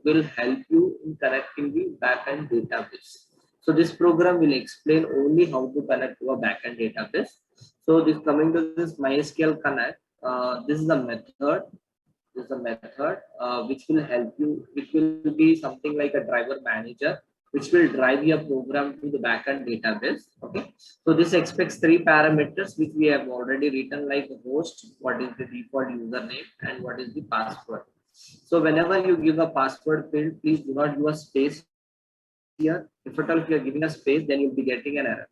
will help you in connecting the backend database. So this program will explain only how to connect to a backend database. So this coming to this MySQL Connect, this is a method. This is a method which will help you. It will be something like a driver manager, which will drive your program to the backend database. Okay. So this expects three parameters which we have already written, like host, what is the default username, and what is the password. So whenever you give a password field, please do not give a space here. If at all if you are giving a space, then you'll be getting an error.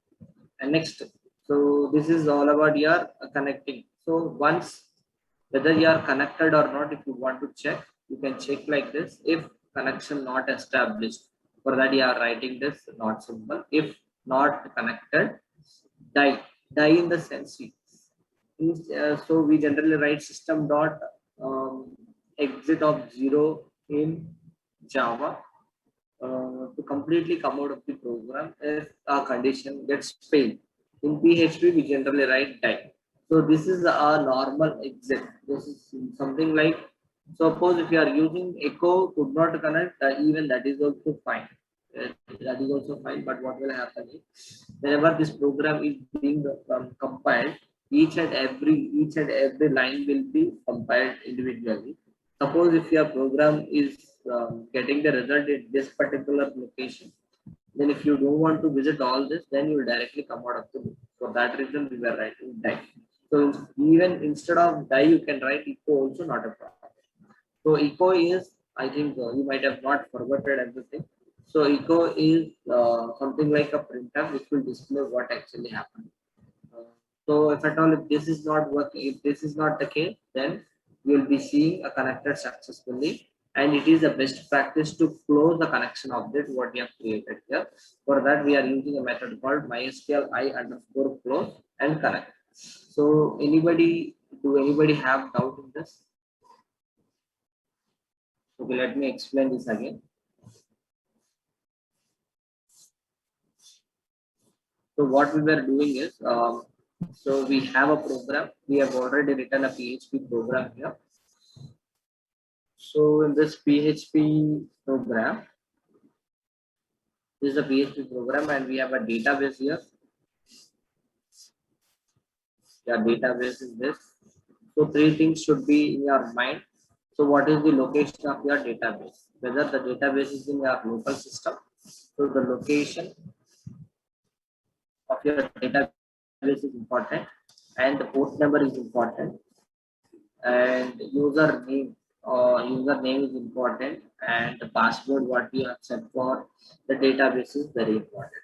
And next, so this is all about your connecting. So once whether you are connected or not, if you want to check, you can check like this. If connection not established, for that you are writing this not simple. If not connected, die. Die in the sense, so we generally write system dot exit of 0 in Java to completely come out of the program if a condition gets failed. In PHP, we generally write die. So this is a normal exit. This is something like, suppose if you are using echo could not connect, even that is also fine. That is also fine. But what will happen is, whenever this program is being compiled, each and every line will be compiled individually. Suppose if your program is getting the result in this particular location, then if you don't want to visit all this, then you will directly come out of the loop. For that reason, we were writing die. So even instead of die, you can write echo also, not a problem. So echo is, I think you might have not forgotten everything. So echo is something like a printer which will display what actually happened. Uh, so if at all if this is not working, if this is not the case, then you will be seeing a connected successfully. And it is the best practice to close the connection object what we have created here. For that, we are using a method called MySQL I_close and connect. So do anybody have doubt in this? Okay, let me explain this again. So what we were doing is, so we have a program. We have already written a PHP program here. So in this PHP program, this is a PHP program, and we have a database here. Your database is this. So three things should be in your mind. So what is the location of your database? Whether the database is in your local system. So the location of your database is important, and the port number is important, and username is important, and the password what you have set for the database is very important.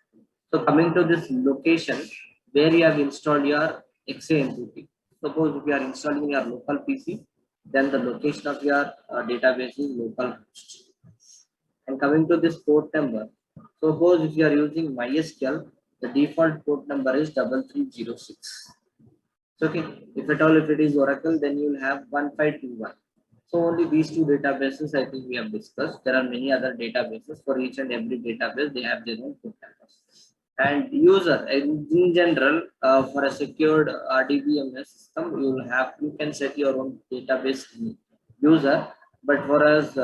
So coming to this location where you have installed your XAMPP. Suppose if you are installing your local PC, then the location of your database is localhost. And coming to this port number, suppose if you are using MySQL, the default port number is 3306. So okay, if at all if it is Oracle, then you will have 1521. So only these two databases I think we have discussed. There are many other databases. For each and every database, they have their own port numbers. And user in general, for a secured RDBMS system, you can set your own database user. But for us,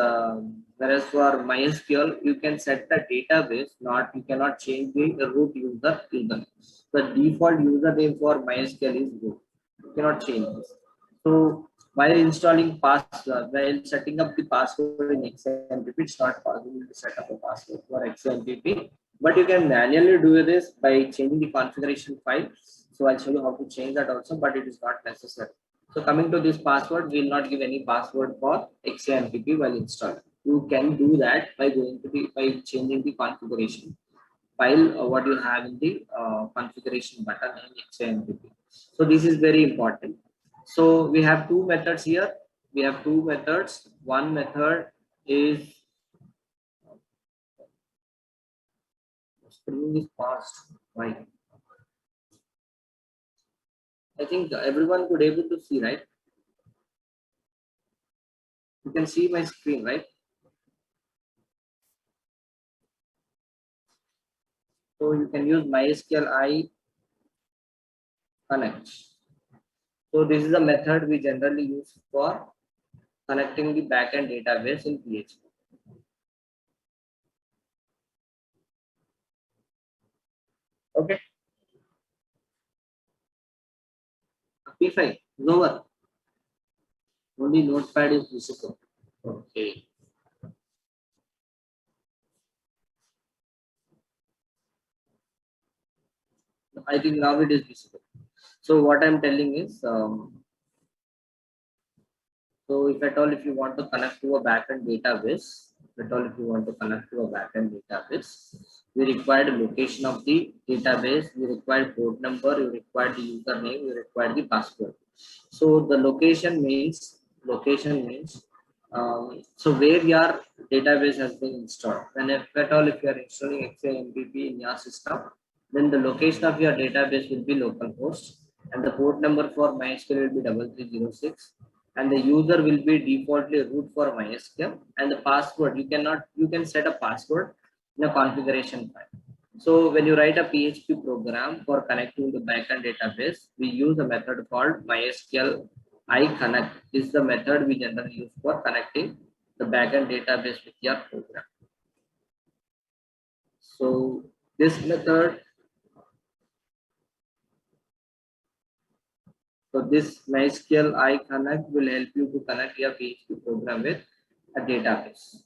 whereas for MySQL, you can set the database. You cannot change the root username. The default username for MySQL is root. You cannot change this. So while setting up the password in XAMPP, it's not possible to set up a password for XAMPP, but you can manually do this by changing the configuration file. So I'll show you how to change that also, but it is not necessary. So coming to this password, we will not give any password for XAMPP while installing. You can do that by changing the configuration file what you have in the configuration button in XAMPP. So this is very important. So we have two methods here. We have two methods. One method is screen is fast. Right. I think everyone could able to see, right? You can see my screen, right? So you can use MySQL I connect. So this is a method we generally use for connecting the backend database in PHP. P5 is over. Only notepad is visible. Okay. I think now it is visible. So what I'm telling is, so if at all if you want to connect to a backend database, we require the location of the database, we require port number, you require the username, you require the password. So the location means so where your database has been installed. And if at all if you are installing XAMPP in your system, then the location of your database will be localhost, and the port number for MySQL will be 3306, and the user will be defaultly root for MySQL, and the password you can set a password in a configuration file. So when you write a PHP program for connecting the backend database, we use a method called MySQL iConnect. This is the method we generally use for connecting the backend database with your program. So this method, this MySQL iConnect will help you to connect your PHP program with a database.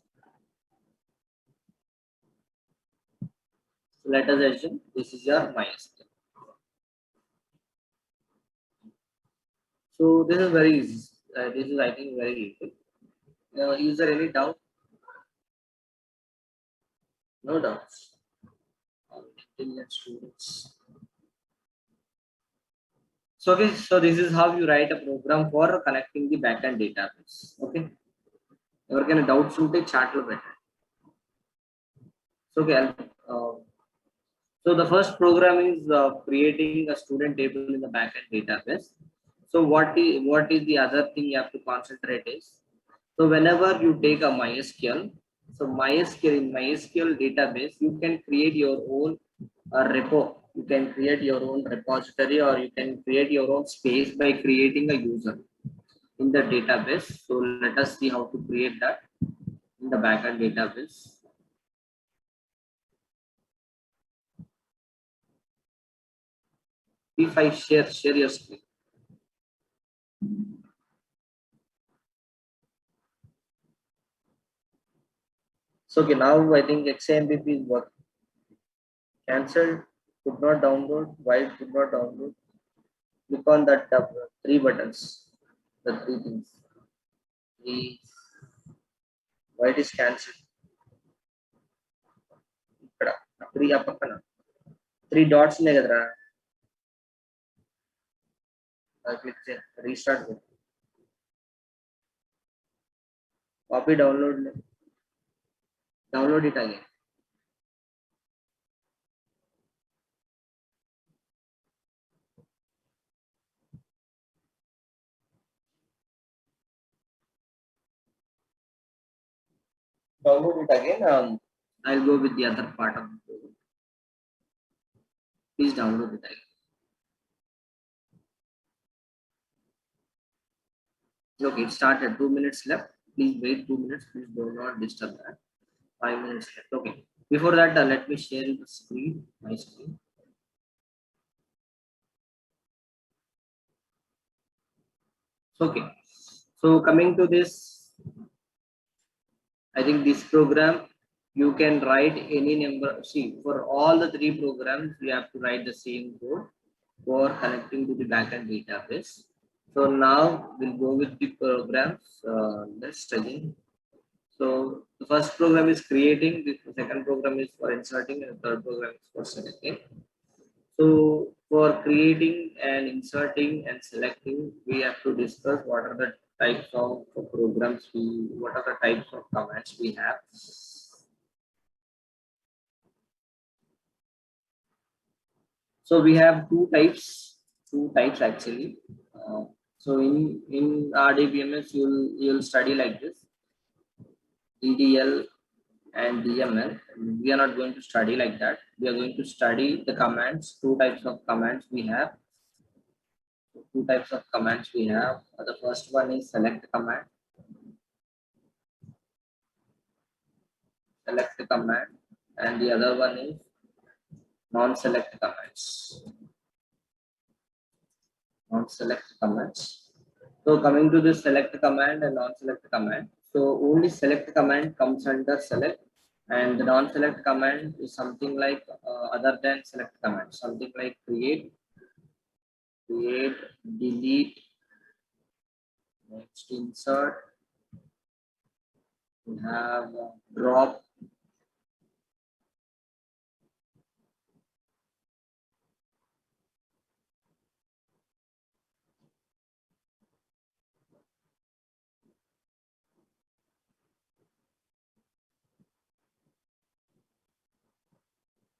So let us assume this is your MySQL. So this is very easy. This is I think very easy. Is there any doubt? No doubts. Students. So okay, so this is how you write a program for connecting the backend database. Okay. Everyone doubts unte chat lo better. So okay. So the first program is creating a student table in the backend database. So what is the other thing you have to concentrate is, so whenever you take a MySQL, so MySQL database, you can create your own repo. You can create your own repository, or you can create your own space by creating a user in the database. So let us see how to create that in the backend database. P5 share your screen. So okay, now I think XAMPP is working. Cancelled, could not download. Why it could not download? Click on that three buttons, the three things. Why it is cancelled? Three dots ఉన్నాయి కదరా, click restart. Copy, download it again. Download it again. I'll go with the other part of the program. Please download it again. Okay, it started. 2 minutes left. Please wait 2 minutes. Please do not disturb that. 5 minutes left. Okay. Before that, let me share the screen. My screen. Okay. So coming to this, I think this program you can write any number. See, for all the three programs, you have to write the same code for connecting to the backend database. So now we'll go with the programs. Let's study. So the first program is creating, the second program is for inserting, and the third program is for selecting. So for creating and inserting and selecting, we have to discuss what are the types of programs what are the types of commands we have. So we have two types actually. So in RDBMS, you'll study like this: DDL and DML. We are not going to study like that. We are going to study the commands. Two types of commands we have. The first one is select command. And the other one is non-select commands. non-select commands. So coming to this select command and non-select command. So only select command comes under select, and the non-select command is something like other than select command, something like create, delete, next insert, we have drop,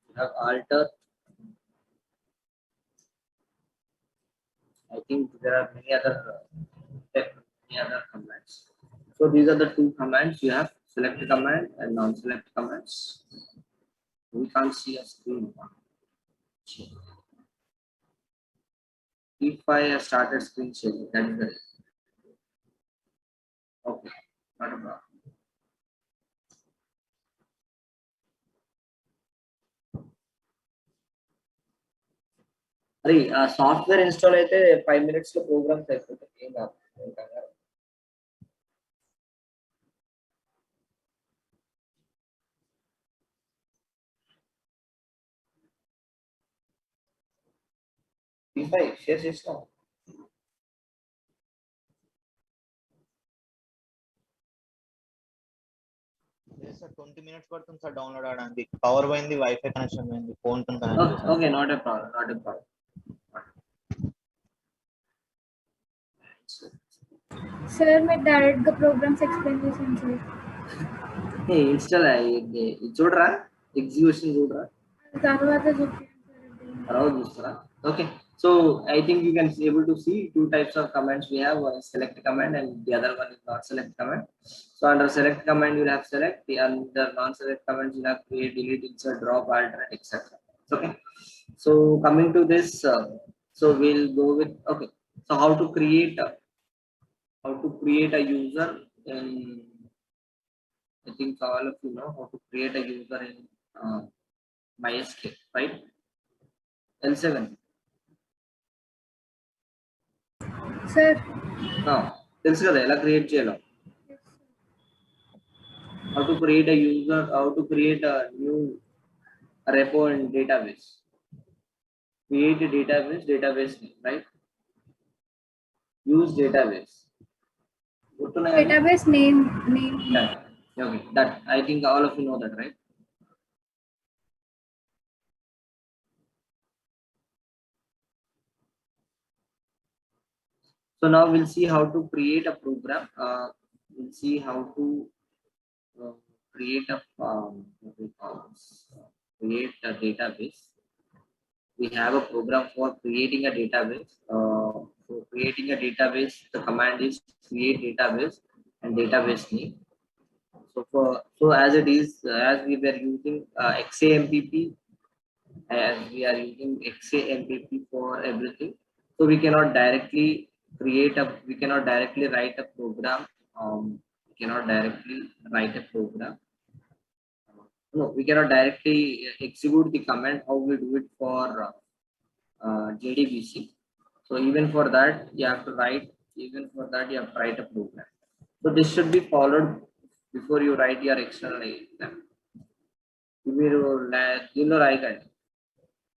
we have alter. I think there are many other commands. So these are the two commands you have: select command and non-select commands. We can't see a screen. If I started screen sharing, that is the reason. Okay, not a problem. అరే ఆ software install అయితే 5 minutes లో programmes అయిపోతాయి ఏం కాదు P5 share చేస్తాం sir 20 minutes పడుతుంది sir download అవడానికి పవర్ పోయింది వైఫై కనెక్షన్ పోయింది ఫోన్ తో కనెక్ట్ చేశాను okay not a problem sir మీరు డైరెక్ట్ గా ప్రోగ్రామ్స్ ఎక్స్ప్లెయిన్ చేశాను సార్ ఇన్స్టాల్ చూడరా ఎగ్జిక్యూషన్ చూడరా తర్వాత చూపించాను తర్వాత చూస్తారా okay so I think you can be able to see two types of commands we have. One is select command and the other one is not select command. So under select command you will have select, the under non select command you will have create, delete, insert, drop, alternate, etc. Okay, so coming to this so we'll go with okay, so how to create a user in, I think all of you know how to create a user in MySQL, right? L7 sir తెలుసు కదా ఎలా create చేయాలో how to create a user, how to create a new repo in database, create a database name, right? Use database database name yeah. Okay, that I think all of you know that, right? So now we'll see how to create a program. We'll see how to create a what we call this, create a database. We have a program for creating a database. For creating a database, the command is create database and database name. So as it is, as we were using XAMPP, as we are using XAMPP for everything, so we cannot directly write a program. We cannot directly write a program. No, we cannot directly execute the command how we do it for JDBC. So even for that you have to write a program. So this should be followed before you write your external exam. దీనిలో రాయకండి.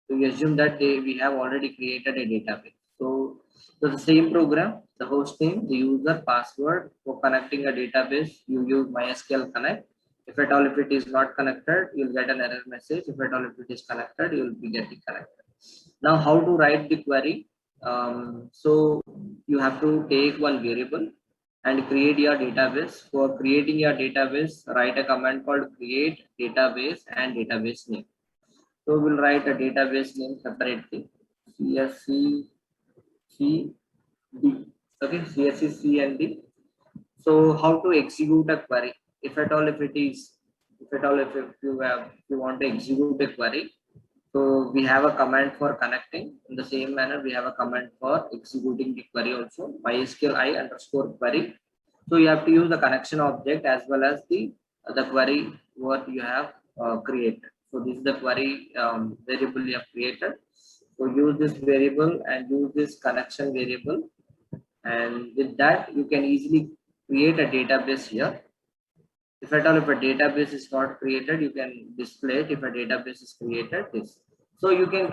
So we assume that we have already created a database. So the same program, the host name, the user, password. For connecting a database, you use MySQL Connect. If at all if it is not connected, you'll get an error message. If at all if it is connected, you'll be getting connected. Now how to write the query? So you have to take one variable and create your database. For creating your database, write a command called create database and database name. So we'll write a database name separately, CSC D. Okay, CSC C and D. So how to execute a query? If at all if you want to execute a query, so we have a command for connecting. In the same manner, we have a command for executing the query also. MySQL I_query. So you have to use the connection object as well as the query what you have created. So this is the query variable you have created. So use this variable and use this connection variable, and with that you can easily create a database here. If at all if a database is not created, you can display it. If a database is created, this. So you can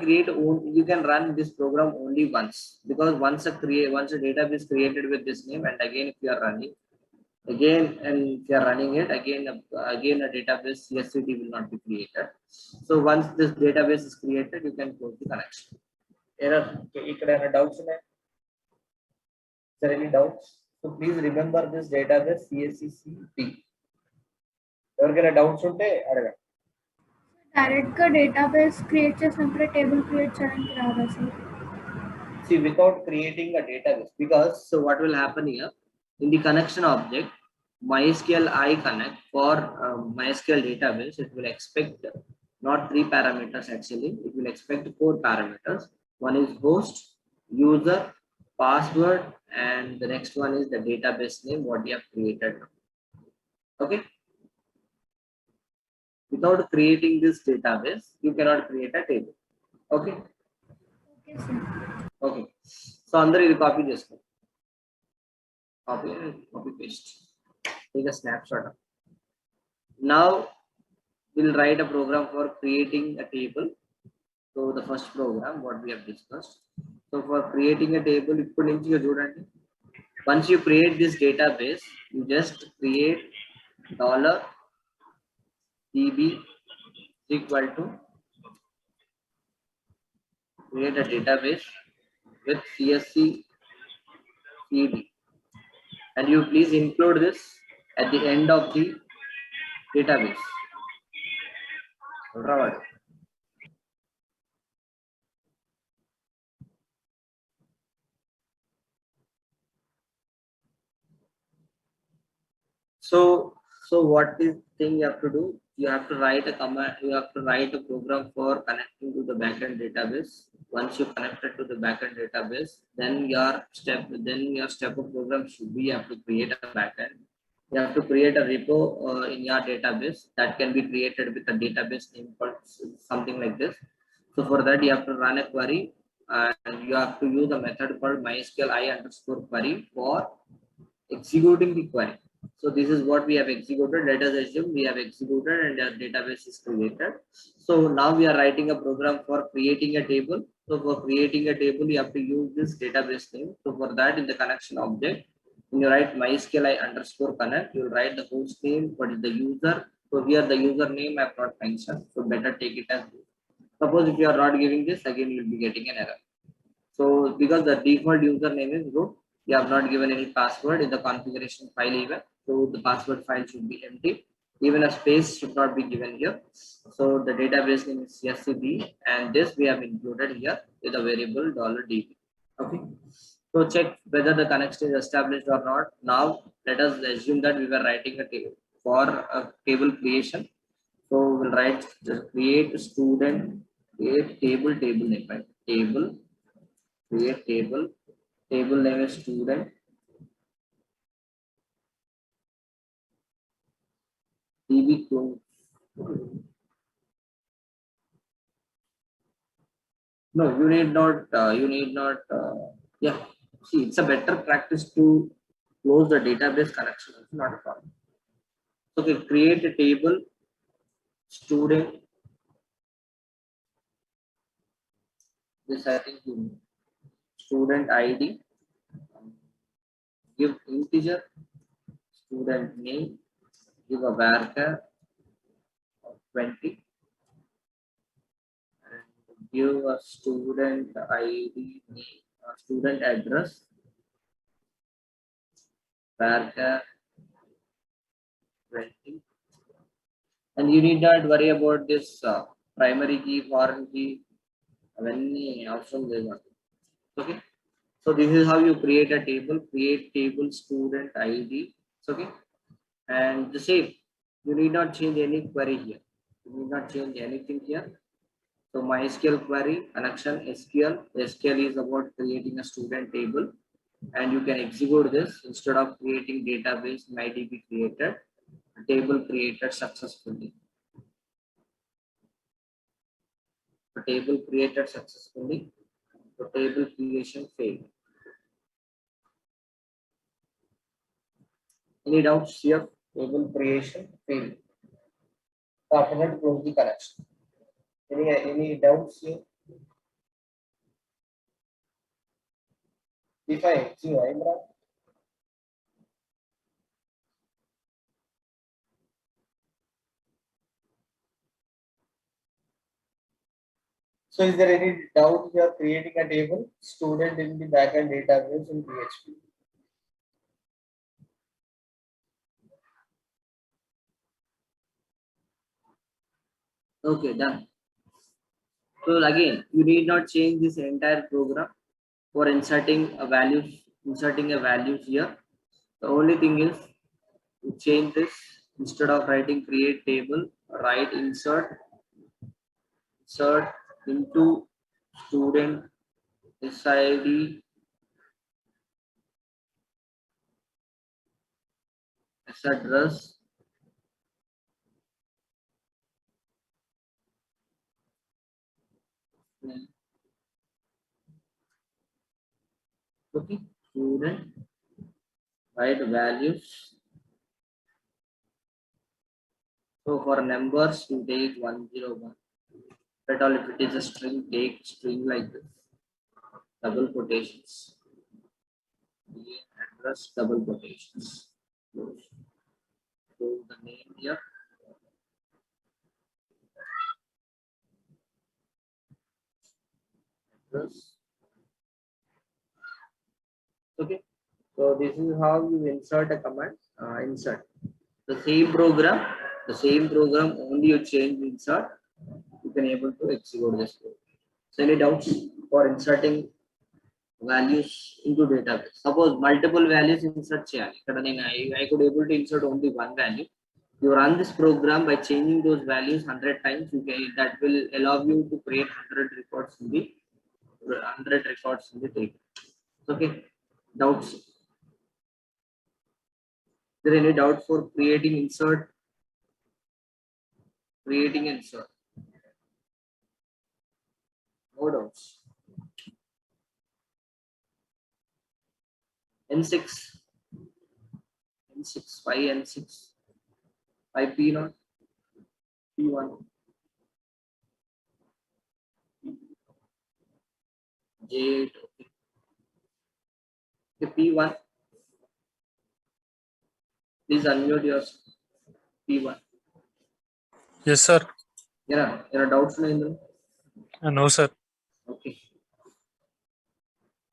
you can run this program only once, because once a database created with this name, and again if you are running again and if you are running it again, again a database CSVT will not be created. So once this database is created, you can close the connection. Error. Any doubts in it? Is there any doubts? So please remember this database CSCCP. ఎవరికైనా doubts ఉంటే అడగండి. Direct గా database create చేసినప్పుడు table create చేయడానికి రాదా sir? See, without creating a database, because so what will happen here in the connection object MySQL I connect for MySQL database, it will expect not 3 parameters actually, it will expect 4 parameters. One is host, user, password, and the next one is the database name what you have created. Okay. Without creating this database, you cannot create a table. Okay. Okay sir. Okay. So అందరూ ఇది copy చేసుకో. Copy paste. Take a snapshot. Now we'll write a program for creating a table. So the first program what we have discussed. So for creating a table, ఇప్పుడు నుంచి చూడండి. Once you create this database, you just create $db equal to create a database with CSC CD, and you please include this at the end of the database. Right. So what is thing you have to do? You have to write a command. You have to write a program for connecting to the backend database. Once you connect it to the backend database, then your step of program should be you have to create a backend. You have to create a repo in your database that can be created with a database name called something like this. So for that you have to run a query, and you have to use a method called MySQL I_query for executing the query. So this is what we have executed. Let us assume we have executed and our database is created. So now we are writing a program for creating a table. So for creating a table, you have to use this database name. So for that, in the connection object, when you write MySQL I_connect, you will write the host name, what is the user. So here the username I have not mentioned. So better take it as this. Suppose if you are not giving this, again you will be getting an error. So because the default username is root, you have not given any password in the configuration file even. So the password file should be empty. Even a space should not be given here. So the database name is CSCB, and this we have included here with a variable $db. Okay. So check whether the connection is established or not. Now let us assume that we were writing a table for a table creation. So we'll write just create student, create table name, right? Table, create table name is student, DB clone. No, you need not. Yeah, see, it's a better practice to close the database connection. It's not a problem. Okay, create a table, student. This I think you know. Student ID. Give integer. Student name. Give a varchar of 20. Give a student ID name, student address, varchar 20, and you need not worry about this primary key, foreign key, any option there. Okay, so this is how you create a table. Create table student ID. Okay, and the same. You need not change any query here. You need not change anything here. So MySQL query connection SQL. SQL is about creating a student table, and you can execute this instead of creating database. MyDB created, table created successfully. The table created successfully. The table creation failed. Any doubts here? Table creation failed. The alternate close the connection. Any doubts here? Define. See, Imran. So is there any doubt here creating a table? Student in the backend database in PHP. Okay, done. So again, you need not change this entire program for inserting a values here. The only thing is to change this. Instead of writing create table, write insert into student SID address okay student write values. So for numbers you take 101. But all if it is a string, take string like this. Double quotations. Address double quotations. Close. So the name here. Address. Okay. So this is how you insert a command. Insert the same program. Only you change insert. You can able to execute this program. So any doubts for inserting values into database? Suppose multiple values insert cheyali. I could able to insert only one value. You run this program by changing those values 100 times. That will allow you to create 100 records in the table. Okay. Doubts? Is there any doubt for creating insert? Creating insert. No doubts. N6. N6. Why N6? Why P0? P1. J8. Okay. P1. Please unmute yourself. P1. Yes, sir. Yeah, doubts, Mahendra? No, sir. Okay.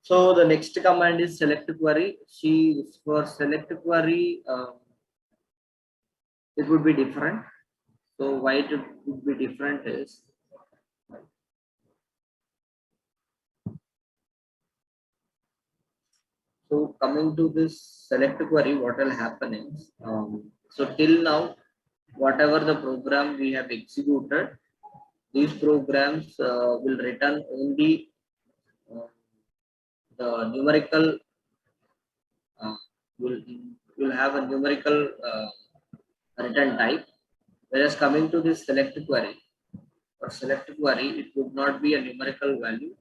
So the next command is select query. For select query, it would be different. So why it would be different is so coming to this select query, what will happen is so till now, whatever the program we have executed, these programs will return only the numerical will have a numerical return type, whereas coming to this select query it would not be a numerical value.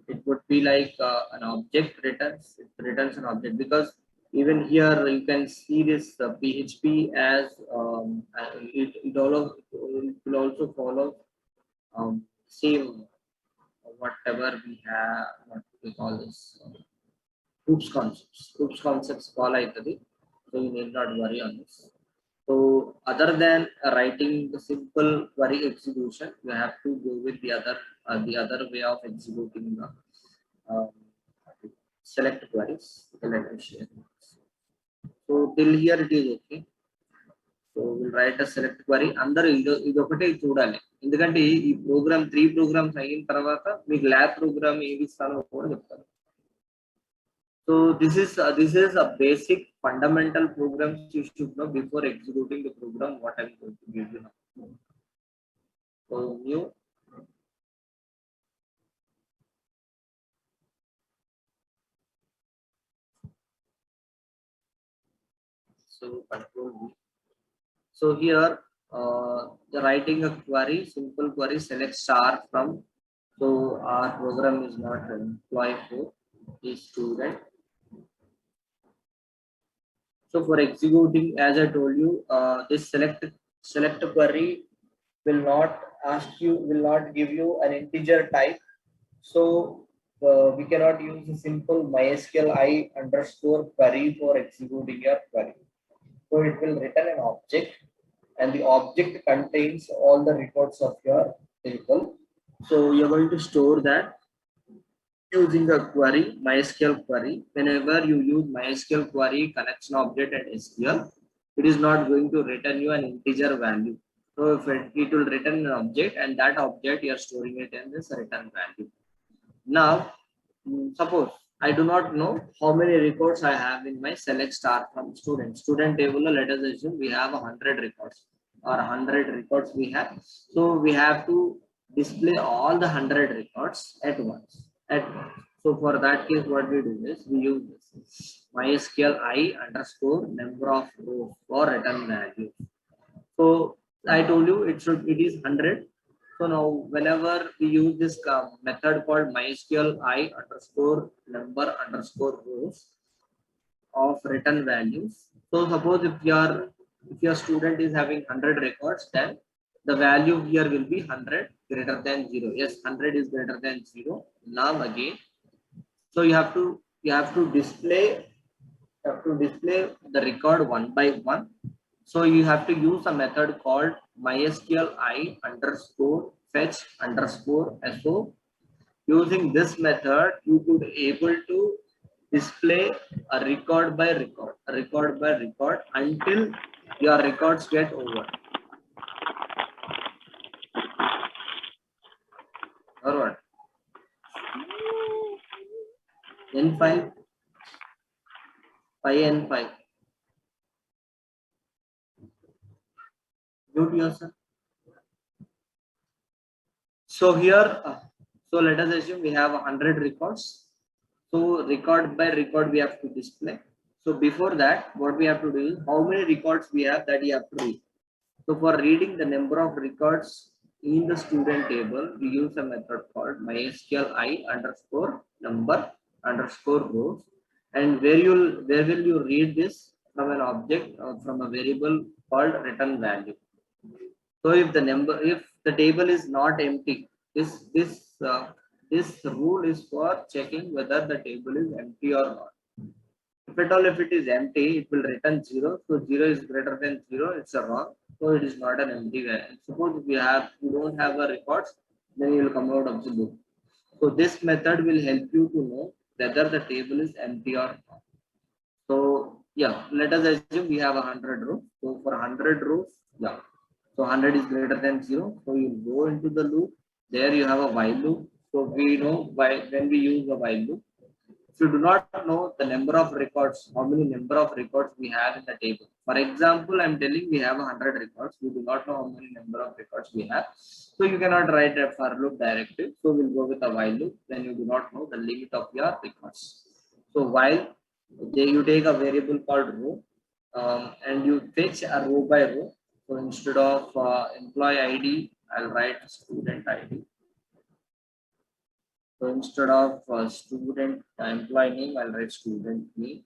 It would be like an object returns an object, because even here you can see this PHP as it will also follow same whatever we have, what we call this hoops concepts fall aitadi. So you need not worry on this. So other than writing the simple query execution, you have to go with the other way of executing the um, select queries. Let me share. So till here it is okay. So we'll write a select query. అందరూ ఇదొకటే చూడాలి, ఎందుకంటే ఈ programme 3 programmes అయిన తర్వాత మీకు lab programme ఏది ఇస్తానో కూడా చెప్తాను. So this is a basic fundamental programs you should know before executing the program what I'm going to give you now. So new. So control V. So here the writing a query, simple query, select star from So our program is not employee for is student. So for executing, as I told you, this select query will not will not give you an integer type. So we cannot use a simple MySQL I underscore query for executing your query. So it will return an object, and the object contains all the records of your table. So you're going to store that using a query, MySQL query. Whenever you use MySQL query connection object and SQL, it is not going to return you an integer value. So if it will return an object, and that object you are storing it in this return value. Now, suppose I do not know how many records I have in my select star from student. Student table, let us assume we have 100 records or 100 records we have. So we have to display all the 100 records at once. So for that case, what we do is we use this MySQL I underscore number of rows for return value. So I told you it is 100. So now whenever we use this method called MySQL I underscore number underscore rows of return values. So suppose if your student is having 100 records, then the value here will be 100 greater than 0. Yes, 100 is greater than 0. Now again, so you have to display the record one by one. So you have to use a method called MySQL I underscore fetch underscore SO. Using this method, you could able to display a record by record until your records get over. Or what? N5, 5N5. Mute yourself. So here, so let us assume we have 100 records. So record by record we have to display. So before that, what we have to do is how many records we have that you have to read. So for reading the number of records in the student table, we use a method called MySQL I underscore number underscore rows. And where will you read this from an object or from a variable called return value. So if the table is not empty, this rule is for checking whether the table is empty or not. If it is empty, it will return 0. So 0 is greater than 0. It's a wrong. So it is not an empty value. Suppose if you don't have a records, then you will come out of the loop. So this method will help you to know whether the table is empty or not. So yeah, let us assume we have 100 rows. So for 100 rows, yeah. So 100 is greater than 0. So you go into the loop. There you have a while loop. So we know when we use a while loop. If you do not know the number of records, how many number of records we have in the table. For example, I'm telling we have 100 records. We do not know how many number of records we have. So you cannot write a for loop directive. So we'll go with a while loop. Then you do not know the limit of your records. So while you take a variable called row and you fetch a row by row. So instead of employee ID, I'll write student ID. So instead of student employee name, I'll write student name.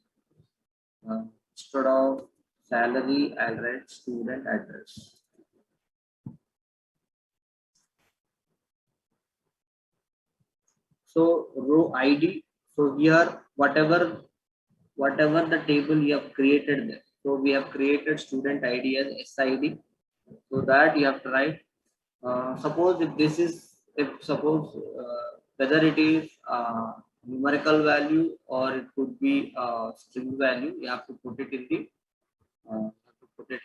Instead of salary, I'll write student address. So row ID. So here, whatever the table you have created there. So we have created student ID as SID. So that you have to write. Suppose whether it is numerical value or it could be string value, you have to put it in the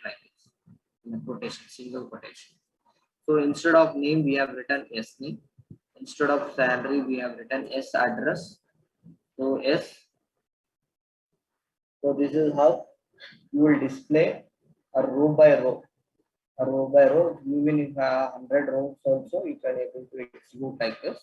like this in a quotation, single quotation. So instead of name, we have written S name. Instead of salary, we have written S address. So S. So this is how you will display a row by row. A row by row, even if 100 rows also, you can able to execute like this.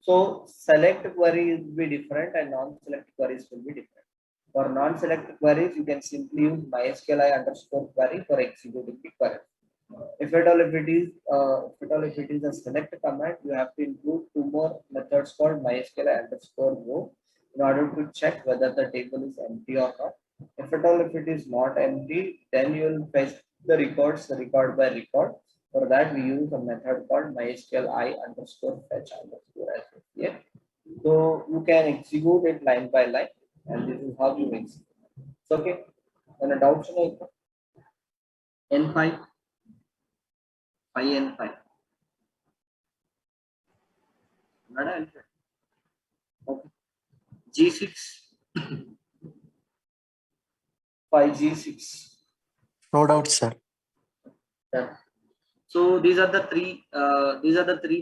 So select queries will be different and non-select queries will be different. For non-select queries, you can simply use MySQL I underscore query for executing the query. If at all if it is a select command, you have to include two more methods called mysql underscore row in order to check whether the table is empty or not. If at all if it is not empty, then you will fetch the records record by record. For that, we use a method called mysql I underscore fetch underscore as yeah. So you can execute it line by line, and this is how you execute. So, okay. And a doubt N5, 5N5. Not N5. Okay. G6, 5G6. No doubt, sir. Yeah. So these are the three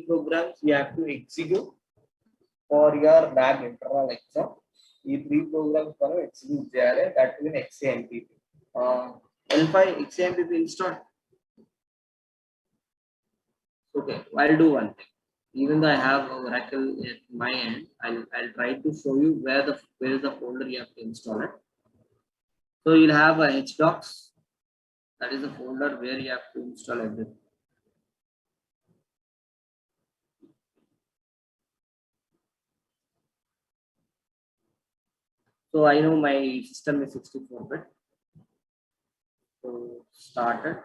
programs you have to execute for your lab internal exam. These three programs for execute that will be XAMPP. L5 XAMPP installed. Okay, I'll do one thing. Even though I have Oracle at my end, I'll try to show you where is the folder you have to install it. So you'll have a HDocs. That is the folder where you have to install everything. So I know my system is 64-bit. So started.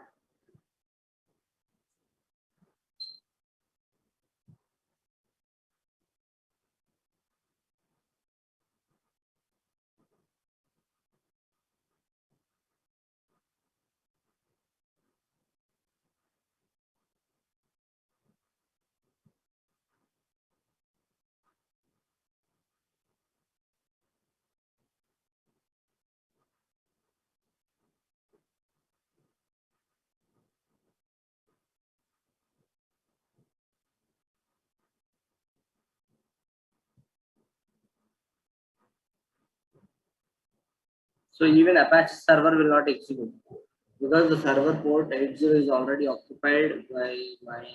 So even Apache server will not execute because the server port 80 is already occupied by my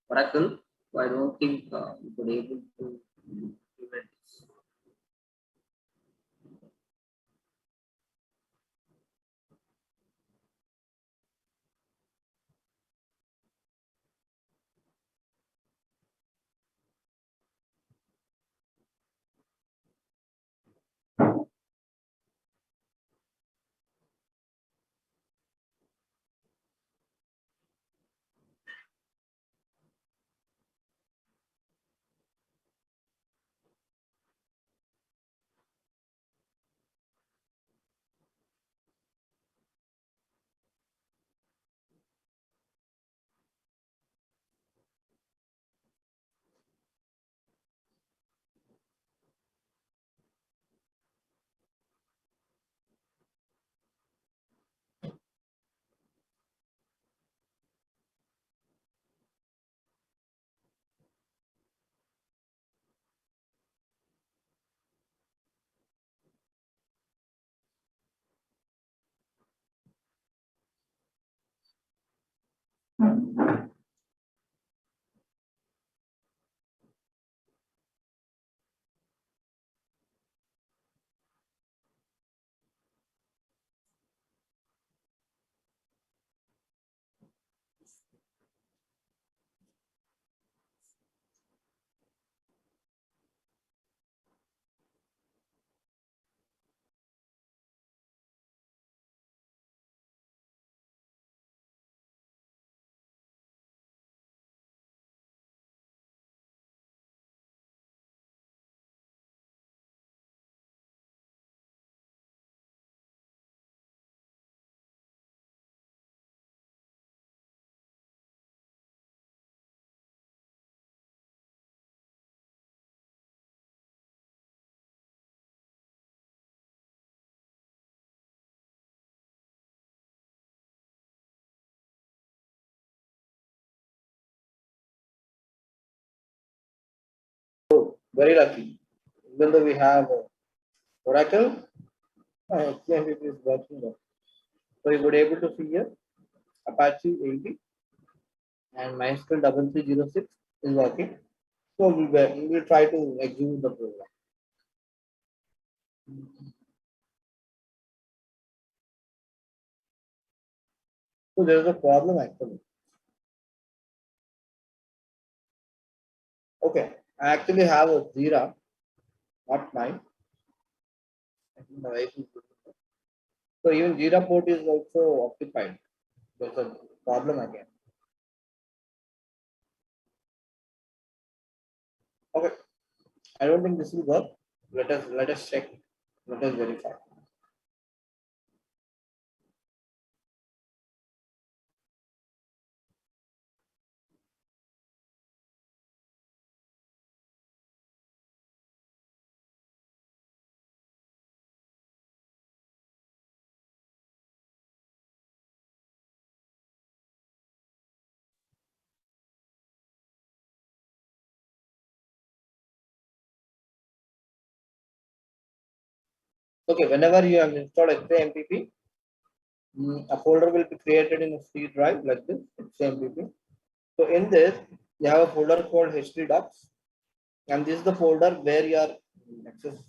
Oracle. So I don't think we could able to implement this. Very lucky. Even though we have Oracle, XAMPP is working well. So you would able to see here Apache 80 and MySQL 3306 is working. So we will try to execute the program. So there is a problem actually. Okay, I actually have a Jira, not mine. I think my wife is looking. So even Jira port is also occupied. There's a problem again. Okay, I don't think this will work. Let us check. Let us verify. Okay, whenever you have installed XAMPP, a folder will be created in a C drive like this, XAMPP. So in this, you have a folder called history docs, and this is the folder where your access